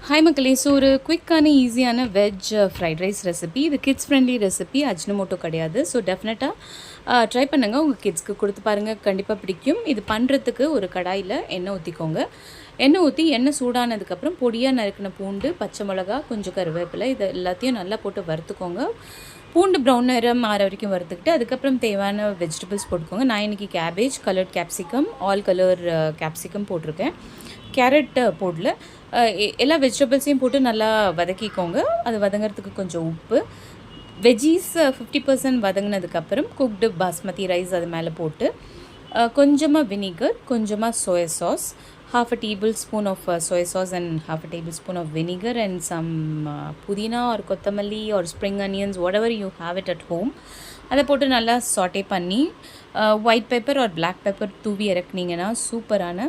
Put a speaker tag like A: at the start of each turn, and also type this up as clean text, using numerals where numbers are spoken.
A: Hi மக்களே, so ஒரு குயிக்கான ஈஸியான வெஜ் ஃப்ரைட் ரைஸ் ரெசிபி. இது கிட்ஸ் ஃப்ரெண்ட்லி ரெசிபி, அஜ்னமோட்டோ கிடையாது. ஸோ டெஃபினட்டாக ட்ரை பண்ணுங்கள், உங்கள் கிட்ஸ்க்கு கொடுத்து பாருங்கள், கண்டிப்பாக பிடிக்கும். இது பண்ணுறதுக்கு ஒரு கடாயில் எண்ணெய் ஊற்றிக்கோங்க. எண்ணெய் ஊற்றி எண்ணெய் சூடானதுக்கப்புறம் பொடியாக நறுக்கின பூண்டு, பச்சை மிளகா, கொஞ்சம் கருவேப்பிலை, இது எல்லாத்தையும் நல்லா போட்டு வறுத்துக்கோங்க. பூண்டு ப்ரௌன் நிறம் மாற வரைக்கும் வறுத்துக்கிட்டு அதுக்கப்புறம் தேவையான வெஜிடபிள்ஸ் போட்டுக்கோங்க. நான் இன்றைக்கி cabbage, coloured capsicum, all colour capsicum போட்டிருக்கேன். கேரட் போடல. எல்லா வெஜிடபிள்ஸையும் போட்டு நல்லா வதக்கிக்கோங்க. அது வதங்கிறதுக்கு கொஞ்சம் உப்பு, வெஜ்ஜீஸ் 50% வதங்கினதுக்கப்புறம் குக்டு பாஸ்மதி ரைஸ் அது மேலே போட்டு கொஞ்சமாக வினிகர், கொஞ்சமாக soya sauce, half a tablespoon of soy sauce and half a tablespoon of vinegar and some pudina or kottamalli or spring onions, whatever you have it at home. அதை போட்டு நல்லா saute பண்ணி white pepper or black pepper தூவி இறக்குனீங்கன்னா சூப்பரான